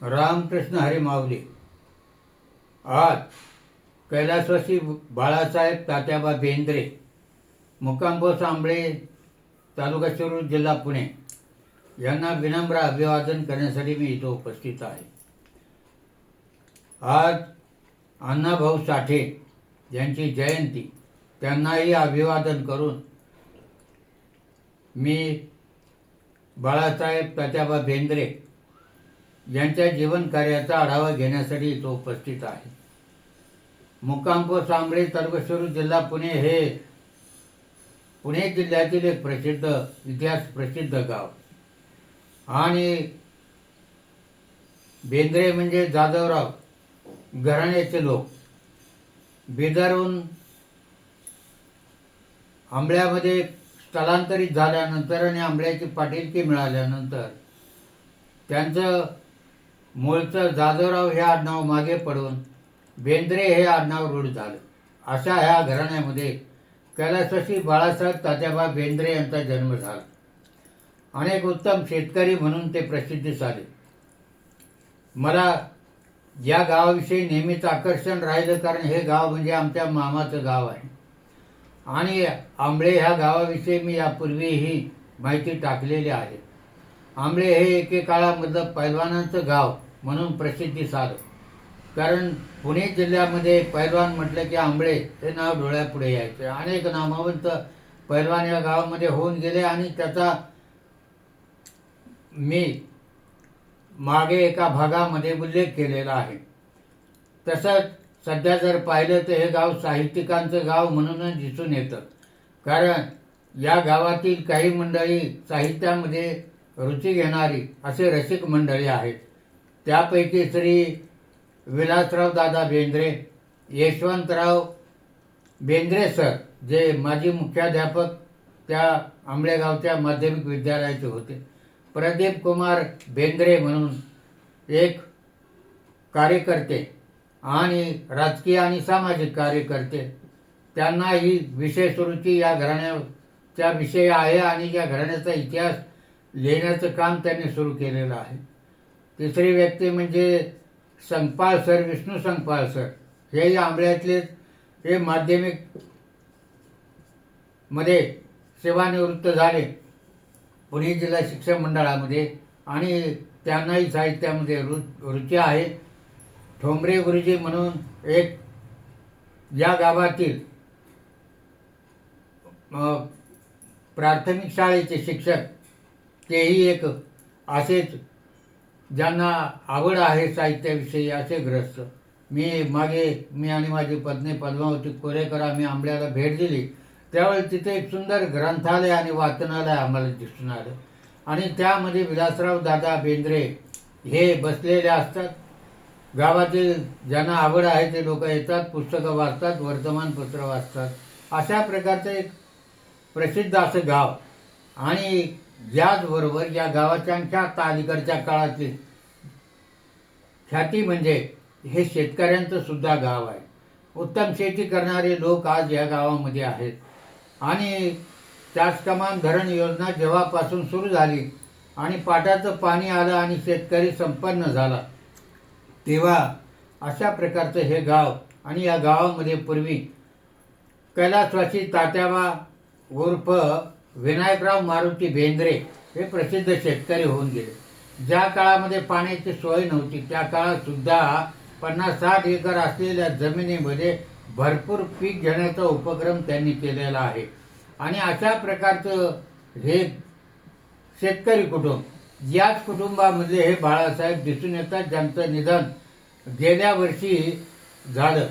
रामकृष्ण हरी माऊली. आज कैलासवासी बाळासाहेब तात्याबा बेंद्रे, मुक्काम पोस्ट आंबळे, तालुका शिरूर, जिल्हा पुणे यांना विनम्र अभिवादन करण्यासाठी मी इथं उपस्थित आहे. आज अण्णाभाऊ साठे यांची जयंती, त्यांनाही अभिवादन करून मी बाळासाहेब तात्याबा बेंद्रे यांच्या जीवन कार्याचा आढावा घेण्यासाठी इथं उपस्थित आहे. मुक्काम पोस्ट आंबळे, तालुका शिरूर, जिल्हा पुणे हे पुणे जिल्ह्यातील एक इतिहास प्रसिद्ध गाव आणि बेंद्रे म्हणजे जाधवराव घराण्याचे लोक. बिदरहून आंबळ्यामध्ये स्थलांतरित झाल्यानंतर आणि आंबळ्याची पाटीलकी मिळाल्यानंतर त्यांचं मूळचं जाधवराव हे आडनाव मागे पडून बेंद्रे हे आडनाव रूढ झालं. अशा ह्या घराण्यामध्ये कैलासवासी बाळासाहेब तात्याबा बेंद्रे यांचा जन्म झाला. अनेक उत्तम शेतकरी म्हणून ते प्रसिद्धीस आले. मला या गावाविषयी नेहमीच आकर्षण राहिलं, कारण हे गाव म्हणजे आमच्या मामाचं गाव आहे आणि आंबळे ह्या गावाविषयी मी यापूर्वीही माहिती टाकलेली आहे. आंबळे हे एकेकाळामधलं पैलवानांचं गाव म्हणून प्रसिद्धीस आलं, कारण पुणे जिल्ह्यामध्ये पैलवान म्हटलं की आंबळे हे नाव डोळ्यापुढे यायचे. अनेक नामवंत पैलवान या गावामध्ये होऊन गेले आणि त्याचा मी मागे एका भागामध्ये उल्लेख केलेला आहे. तसंच सध्या जर पाहिलं तर हे गाव साहित्यिकांचं गाव म्हणूनच दिसून येतं, कारण या गावातील काही मंडळी साहित्यामध्ये रुची घेणारी असे रसिक मंडळी आहेत. त्यापैकी श्री विलासराव दादा बेंद्रे, यशवंतराव बेंद्रे सर जे माजी मुख्याध्यापक त्या आंबळेगावच्या माध्यमिक विद्यालयाचे होते, प्रदीप कुमार बेंद्रे म्हणून एक कार्यकर्ते आणि राजकीय आणि सामाजिक कार्यकर्ते, त्यांना ही विशेष रुची या घराण्याच्या विषयी आहे आणि या घराण्याचा इतिहास लिहिण्याचं काम त्यांनी सुरू केलेलं आहे. तिसरी व्यक्ती म्हणजे संकपाळ सर, विष्णू संकपाळ सर. हेही आंबळ्यातले हे माध्यमिक मध्ये सेवानिवृत्त झाले पुणे जिल्हा शिक्षण मंडळामध्ये आणि त्यांनाही साहित्यामध्ये रुची आहे. ठोंबरे गुरुजी म्हणून एक या गावातील प्राथमिक शाळेचे शिक्षक, तेही एक असेच ज्यांना आवड आहे साहित्याविषयी असे ग्रस्त. मी आणि माझी पत्नी पद्मावती कोरेकर आम्ही आंबळ्याला भेट दिली, त्यावेळी तिथे एक सुंदर ग्रंथालय आणि वाचनालय आम्हाला दिसून आलं आणि त्यामध्ये विलासराव दादा बेंद्रे हे बसलेले असतात. गावातील ज्यांना आवड आहे ते लोक येतात, पुस्तकं वाचतात, वर्तमानपत्र वाचतात. अशा प्रकारचं एक प्रसिद्ध असं गाव आणि याचबरोबर या गावाच्या आता अलीकडच्या काळातील ख्याती म्हणजे हे शेतकऱ्यांचं सुद्धा गाव आहे. उत्तम शेती करणारे लोक आज या गावामध्ये आहेत आणि चासकमान धरण योजना जेव्हापासून सुरू झाली आणि पाटाचं पाणी आलं आणि शेतकरी संपन्न झाला, तेव्हा अशा प्रकारचं हे गाव आणि या गावामध्ये पूर्वी कैलासवासी तात्याबा उर्फ विनायकराव मारुती बेंद्रे हे प्रसिद्ध शेतकरी होऊन गेले. ज्या काळामध्ये पाण्याची सोय नव्हती त्या काळात सुद्धा 50-60 एकर असलेल्या जमिनीमध्ये भरपूर पीक घेण्याचा उपक्रम त्यांनी केलेला आहे आणि अशा प्रकारचं हे शेतकरी कुटुंब, याच कुटुंबामध्ये हे बाळासाहेब दिसून येतात, ज्यांचं निधन गेल्या वर्षी झालं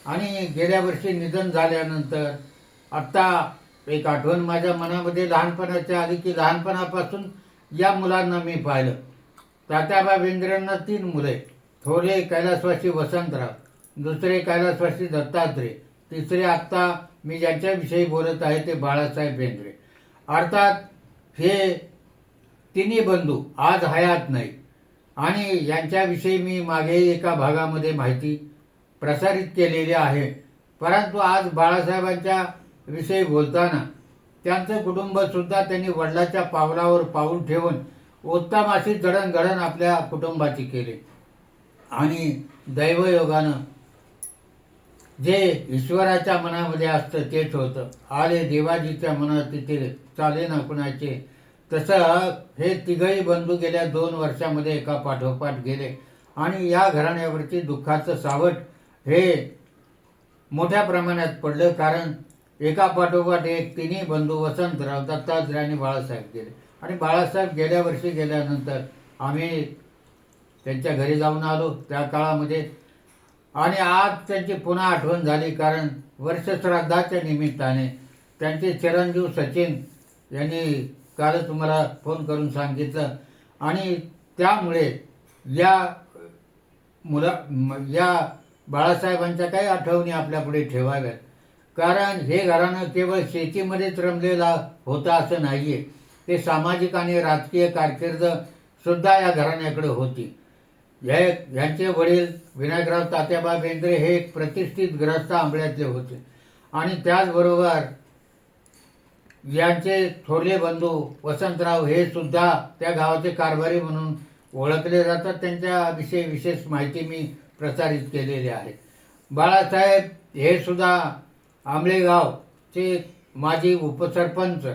आणि गेल्या वर्षी निधन झाल्यानंतर आत्ता एक आठवण माझ्या मनामध्ये लहानपणाच्या आली की लहानपणापासून या मुलांना मी पाहिलं. तात्याबा बेंद्रेंना 3 मुले, थोरले कैलासवासी वसंतराव, दुसरे कैलासवासी दत्तात्रय, तिसरे आत्ता मी ज्यांच्याविषयी बोलत आहे ते बाळासाहेब बेंद्रे. अर्थात हे तिन्ही बंधू आज हयात नाही आणि यांच्याविषयी मी मागे एका भागामध्ये माहिती प्रसारित केलेली आहे. परंतु आज बाळासाहेबांच्या विषयी बोलताना त्यांचं कुटुंब सुद्धा त्यांनी वडिलाच्या पावलावर पाऊल ठेवून उत्तम अशी जडणघडण आपल्या कुटुंबाची केली. आणि दैवयोगानं जे ईश्वराच्या मनामध्ये असतं तेच होतं. आले देवाजीच्या मनात तिथे चाले ना कुणाचे. तसं हे तिघही बंधू गेल्या 2 वर्षामध्ये एका पाठोपाठ गेले आणि या घराण्यावरती दुःखाचं सावट हे मोठ्या प्रमाणात पडलं. कारण एका पाठोपाठ एक तिन्ही बंधू वसंतराव, दत्तात्रय आणि बाळासाहेब गेले. आणि बाळासाहेब गेल्या वर्षी गेल्यानंतर आम्ही त्यांच्या घरी जाऊन आलो त्या काळामध्ये. आणि आज त्यांची पुन्हा आठवण झाली, कारण वर्षश्राद्धाच्या निमित्ताने त्यांचे चिरंजीव सचिन यांनी कालच तुम्हाला फोन करून सांगितलं. आणि त्यामुळे या बाळासाहेबांच्या काही आठवणी आपल्यापुढे ठेवाव्यात. कारण हे घराणं केवळ शेतीमध्येच रमलेला होतं असं नाही आहे. ते सामाजिक आणि राजकीय कारकीर्द सुद्धा या घराण्याकडे होती. यांचे वडील विनायकराव तात्याबा बेंद्रे हे एक प्रतिष्ठित ग्रस्त आंबळ्यातले होते. आणि त्याचबरोबर यांचे थोरले बंधू वसंतराव हे सुद्धा त्या गावाचे कारभारी म्हणून ओळखले जातात. त्यांच्याविषयी विशेष माहिती मी प्रसारित केलेली आहे. बाळासाहेब हे सुद्धा आंबळेगावचे माजी उपसरपंच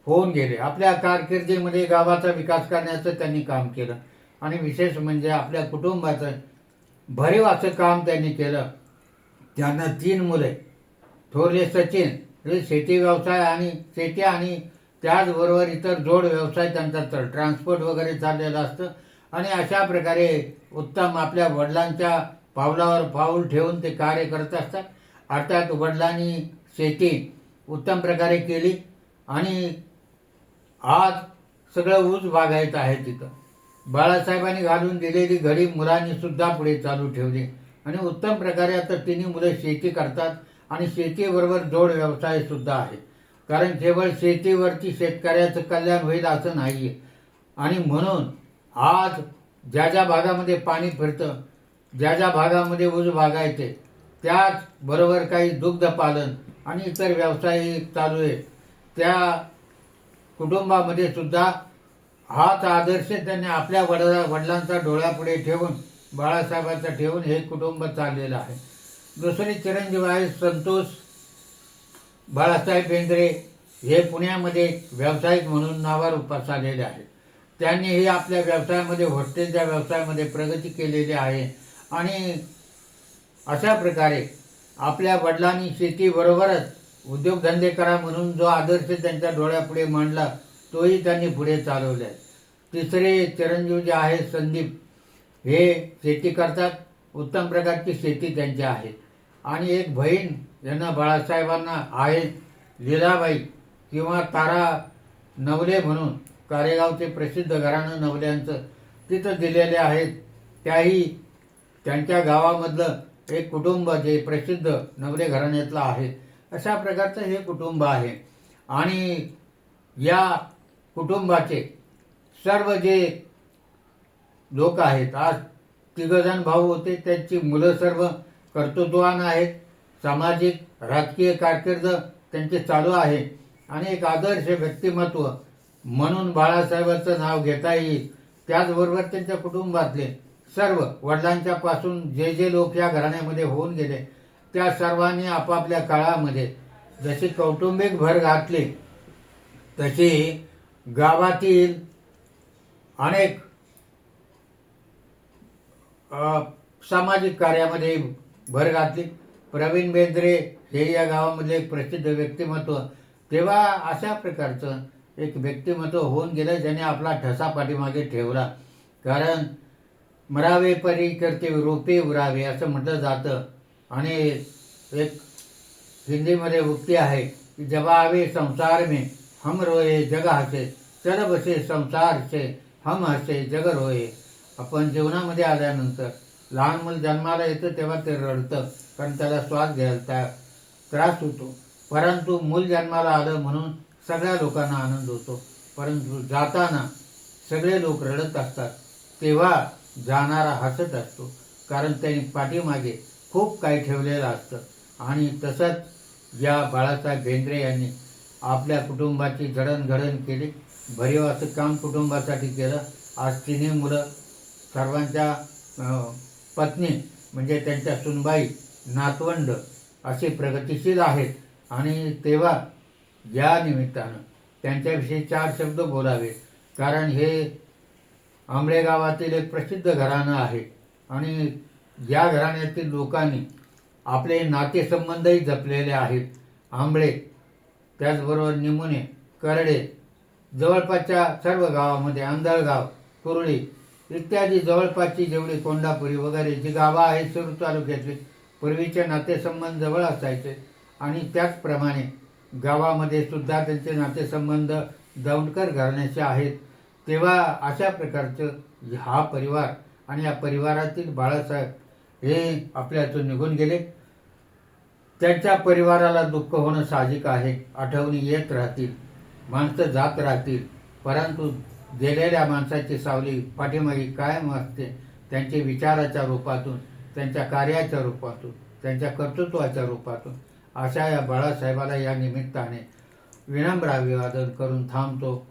होऊन गेले. आपल्या कारकिर्दीमध्ये गावाचा विकास करण्याचं त्यांनी काम केलं. आणि विशेष म्हणजे आपल्या कुटुंबाचं भरीव असं काम त्यांनी केलं. त्यांना 3 मुले. थोरले सचिन हे शेती व्यवसाय आणि शेती आणि त्याचबरोबर इतर जोड व्यवसाय त्यांचा ट्रान्सपोर्ट वगैरे चाललेलं असतं. आणि अशा प्रकारे उत्तम आपल्या वडिलांच्या पावलावर पाऊल ठेवून ते कार्य करत असतात. अर्थात वडिलांनी शेती उत्तम प्रकारे केली आणि आज सगळं ऊस बागायत आहे तिथं. बाळासाहेबांनी घालून दिलेली घडी मुलांनी सुद्धा पुढे चालू ठेवली आणि उत्तम प्रकारे आता तिन्ही मुलं शेती करतात. आणि शेतीबरोबर जोड व्यवसाय सुद्धा आहे. कारण केवळ शेतीवरती शेतकऱ्याचं कल्याण होईल असं नाही आहे. आणि म्हणून आज ज्या ज्या भागामध्ये पाणी फिरतं, ज्या ज्या भागामध्ये ऊस बागायते, त्याचबरोबर काही दुग्धपालन आणि इतर व्यवसाय चालू आहे, त्या कुटुंबामध्ये सुद्धा हाच आदर्श त्यांनी आपल्या वडिलांचा डोळ्यापुढे ठेवून, बाळासाहेबांचा ठेवून हे कुटुंब चाललेलं आहे. दुसरे चिरंजीव आहे संतोष बाळासाहेब बेंद्रे. हे पुण्यामध्ये व्यावसायिक म्हणून नावारूपास आलेले आहेत. त्यांनीही आपल्या व्यवसायामध्ये हॉस्टेलच्या व्यवसायामध्ये प्रगती केलेली आहे. आणि अशा प्रकारे आपल्या वडिलांनी शेतीबरोबरच उद्योगधंदे करा म्हणून जो आदर्श त्यांच्या डोळ्यापुढे मांडला तोही त्यांनी पुढे चालवला आहे. तिसरे चिरंजीव जे आहे संदीप, हे शेती करतात. उत्तम प्रकारची शेती त्यांची आहे. आणि एक बहीण यांना बाळासाहेबांना आहे, लीलाबाई किंवा तारा नवले म्हणून कारेगावचे प्रसिद्ध घराणं नवल्यांचं तिथं दिलेले आहेत. त्याही त्यांच्या गावामधलं एक कुटुंब जे प्रसिद्ध नवले घराण्यातलं आहे. अशा प्रकारचं हे कुटुंब आहे. आणि या कुटुंबाचे सर्व जे लोक आहेत, आज 3 जण भाऊ होते, त्यांची मुलं सर्व कर्तृत्ववान आहेत. सामाजिक राजकीय कारकीर्द त्यांचे चालू आहे. आणि एक आदर्श व्यक्तिमत्व म्हणून बाळासाहेबांचं नाव घेता येईल. त्याचबरोबर त्यांच्या कुटुंबातले सर्व वडिलांच्या पासून जे जे लोक या घराण्यामध्ये होऊन गेले, त्या सर्वांनी आपापल्या काळामध्ये जशी कौटुंबिक भर घातली, तशी गावातील अनेक सामाजिक कार्यामध्ये भर घातली. प्रवीण बेंद्रे हे या गावामधले एक प्रसिद्ध व्यक्तिमत्व. तेव्हा अशा प्रकारचं एक व्यक्तिमत्व होऊन गेलं, ज्याने आपला ठसा पाठीमागे ठेवला. कारण मरावे परी करते रोपे उरावे असं म्हटलं जातं. आणि एक हिंदीमध्ये उक्ती आहे की जब आवे संसार में हम रोए जग हसे, चल बसे संसार से हम हसे जग रोए. आपण जीवनामध्ये आल्यानंतर लहान मूल जन्माला येतं तेव्हा ते रडतं, कारण त्याला श्वास घ्यायला त्रास होतो. परंतु मूल जन्माला आलं म्हणून सगळ्या लोकांना आनंद होतो. परंतु जाताना सगळे लोक रडत असतात, तेव्हा जाणारा हसत असतो, कारण त्यांनी पाठीमागे खूप काही ठेवलेलं असतं. आणि तसंच या बाळासाहेब बेंद्रे यांनी आपल्या कुटुंबाची जडणघडण केली. भरीव असं काम कुटुंबासाठी केलं. आज तिन्ही मुलं सर्वांच्या पत्नी म्हणजे त्यांच्या सुनबाई, नातवंड असे प्रगतिशील आहेत. आणि तेव्हा या निमित्तानं त्यांच्याविषयी 4 शब्द बोलावे, कारण हे आंबळे गावातील एक प्रसिद्ध घराणं आहे. आणि या घराण्यातील लोकांनी आपले नातेसंबंधही जपलेले आहेत. आंबळे, त्याचबरोबर निमुणे, करडे, जवळपासच्या सर्व गावामध्ये आंधळगाव, कुरळी इत्यादी जवळपासची जेवढी कोंडापुरी वगैरे जी गावं आहेत शिरूर तालुक्यातली, पूर्वीचे नातेसंबंध जवळ असायचे. आणि त्याचप्रमाणे गावामध्ये सुद्धा त्यांचे नातेसंबंध दौंडकर घराण्याचे आहेत. तेव्हा अशा प्रकारचं हा परिवार आणि या परिवारातील बाळासाहेब हे आपल्यातून निघून गेले. त्यांच्या परिवाराला दुःख होणं साहजिक आहे. आठवणी येत राहतील, माणसं जात राहतील, परंतु गेलेल्या माणसाची सावली पाठीमागे कायम असते. त्यांच्या विचाराच्या रूपातून, त्यांच्या कार्याच्या रूपातून, त्यांच्या कर्तृत्वाच्या रूपातून. अशा या बाळासाहेबाला या निमित्ताने विनम्र अभिवादन करून थांबतो.